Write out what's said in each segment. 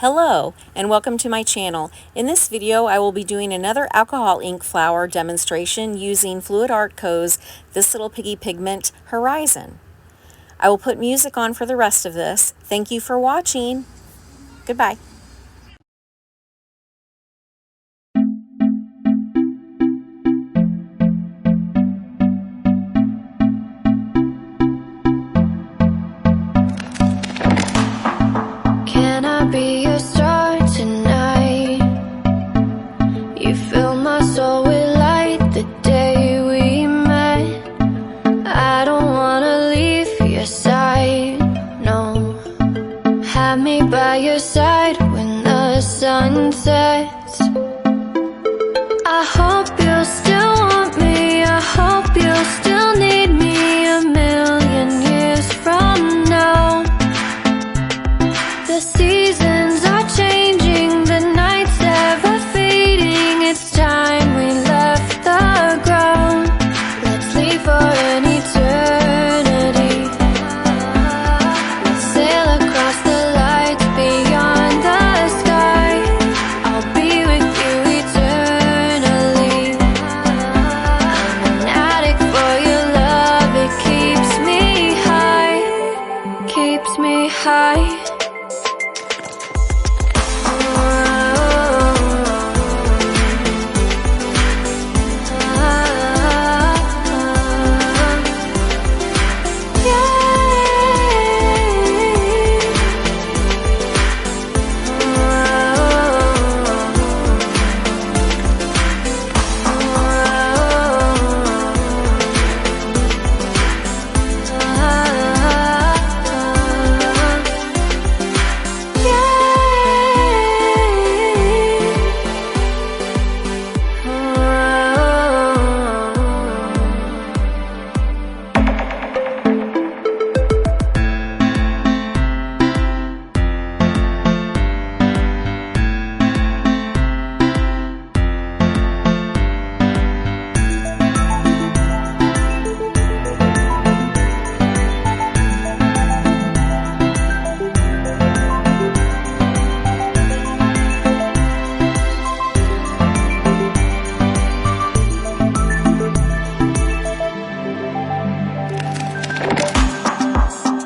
Hello and welcome to my channel. In this video I will be doing another alcohol ink flower demonstration using Fluid Art Co's This Little Piggy Pigment Horizon. I will put music on for the rest of this. Thank you for watching. Goodbye. Can I be your star tonight? You fill my soul with light the day we met. I don't wanna leave your side, no. Have me by your side when the sun sets. I hope you'll still want me, I hope you'll still need me a million years from now. The seasons are changing, the nights ever fading. It's time we left the ground. Let's leave for an eternity. Let's sail across the lights beyond the sky. I'll be with you eternally. I'm an addict for your love, it keeps me high, keeps me high.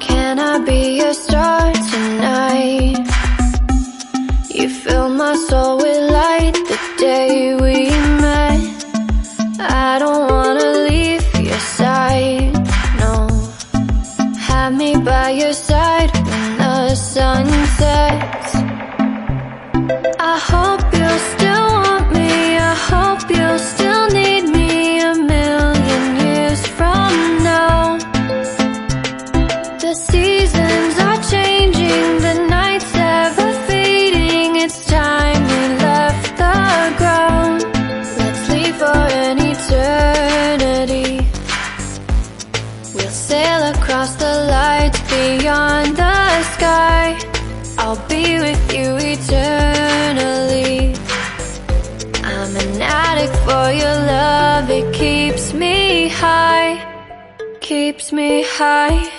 Can I be your star tonight? You fill my soul with light the day we met. I don't wanna leave your side, no. Have me by your side when the sun sets. I hope you'll still want me, I hope you'll still need me a million years from now. The seasons are changing, the nights ever fading. It's time we left the ground. Let's leave for an eternity. We'll sail across the lights beyond the sky. I'll be with you eternally. I'm an addict for your love, it keeps me high, keeps me high.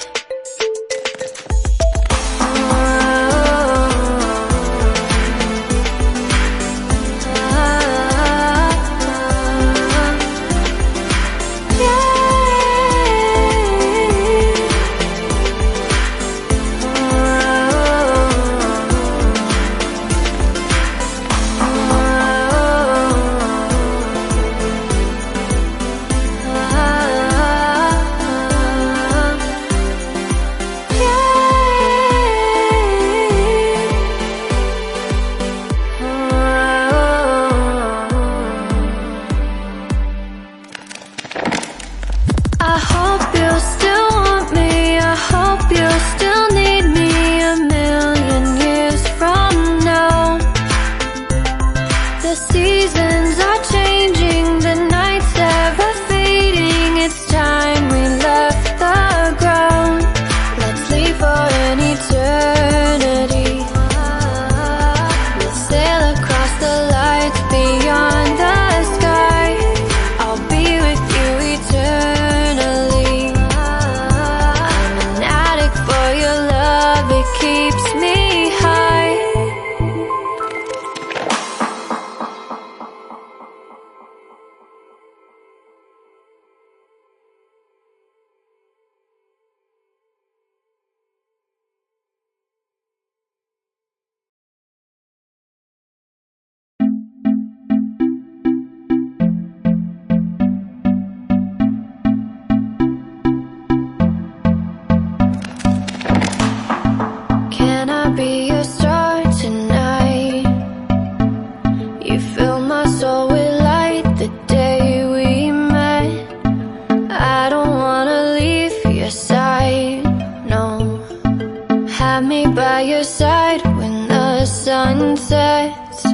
the sun sets.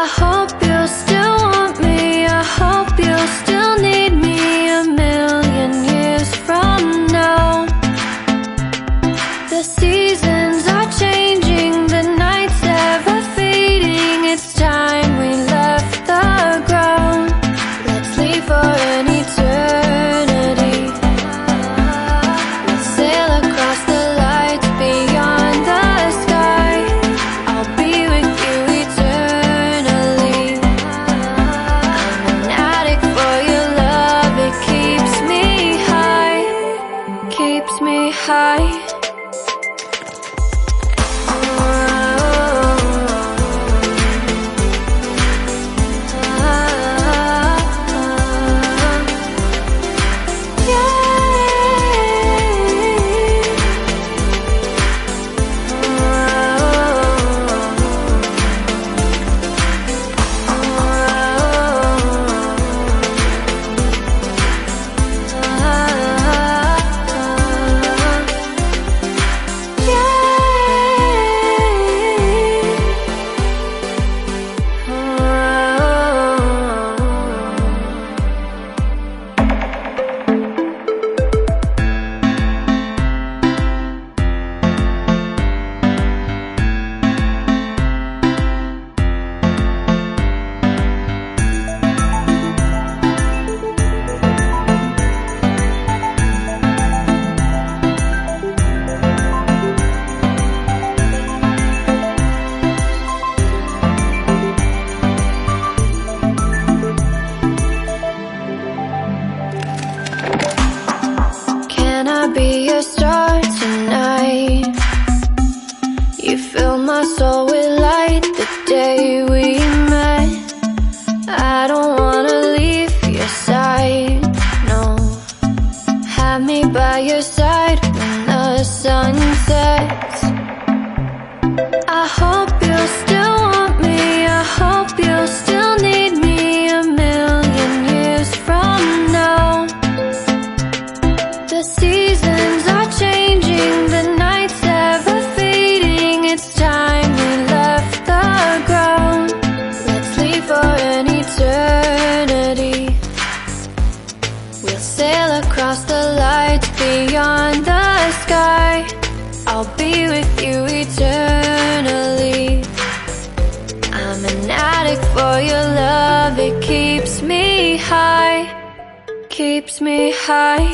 I hope you'll still want me, I hope you'll still need me 1,000,000 years from now. The seasons are changing, the nights ever fading. It's time we left the ground. Let's leave for an eternity. We'll sail across the lights beyond the sky. I'll be with you eternally. I'm an addict for your love, it keeps me high, keeps me high. Can I be your star tonight? You fill my soul with light the day we met. I don't wanna leave your side, no. Have me by your side when the sun sets. I hope you'll still want me, I hope you'll still need me 1,000,000 years from now. The seasons are changing, the nights ever fading. It's time we left the ground. Let's leave for an eternity. We'll sail across the lights beyond the sky. I'll be with you eternally. I'm an addict for your love, it keeps me high, keeps me high.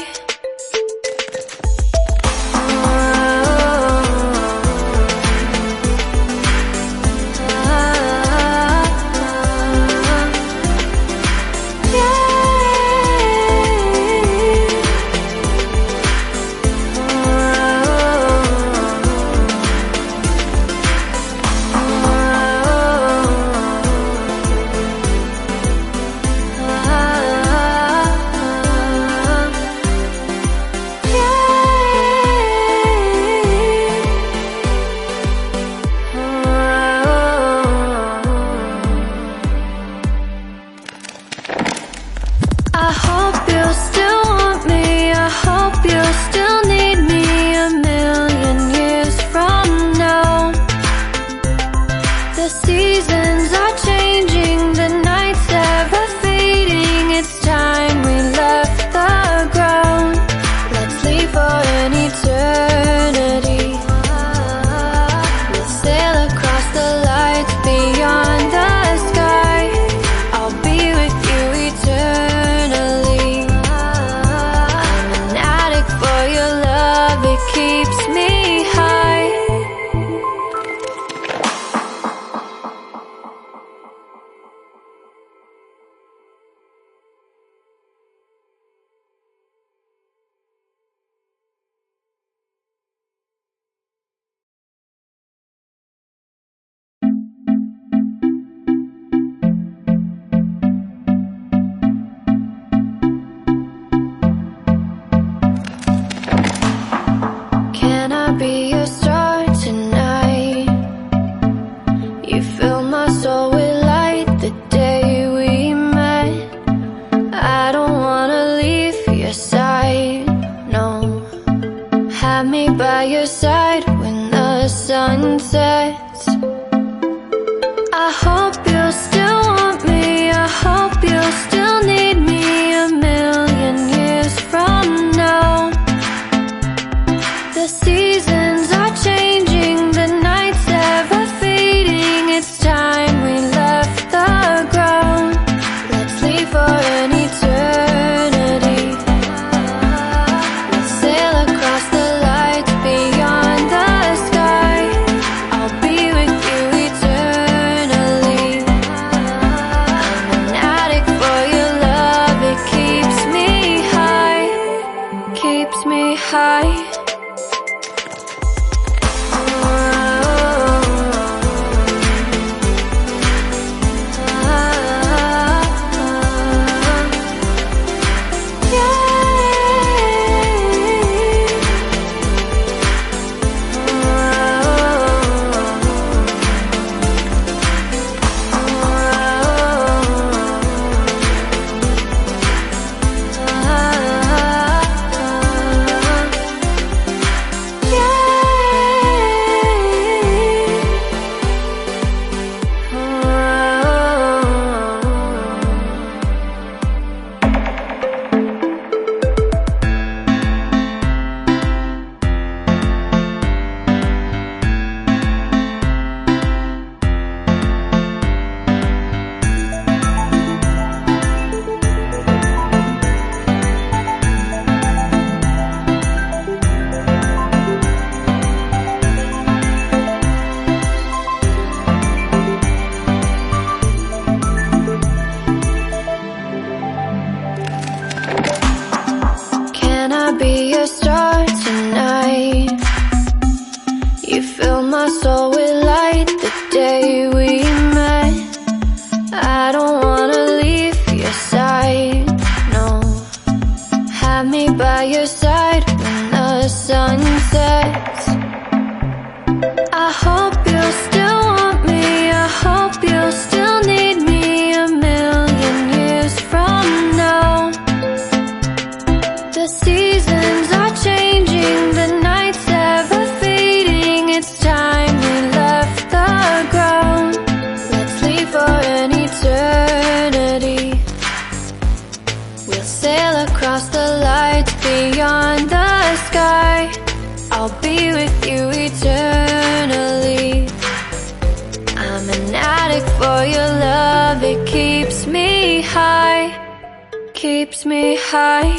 sun sets. I hope you'll still want me, I hope you'll still need me 1,000,000 years from now. The seasons are changing, the nights ever fading. It's time we left the ground. Let's leave for an eternity. We'll sail across the lights beyond the sky. I'll be with you eternally. I'm an addict for your love, it keeps me high, keeps me high. Can I be your star tonight? You fill my soul with light the day we met. I don't wanna leave your side, no. Have me by your side when the sun sets. I hope you'll still want me, I hope you'll still need me 1,000,000 years from now. The seasons are changing, the nights ever fading. It's time we left the ground. Let's leave for an eternity. We'll sail across the lights beyond the sky. I'll be with you eternally. I'm an addict for your love, it keeps me high, keeps me high.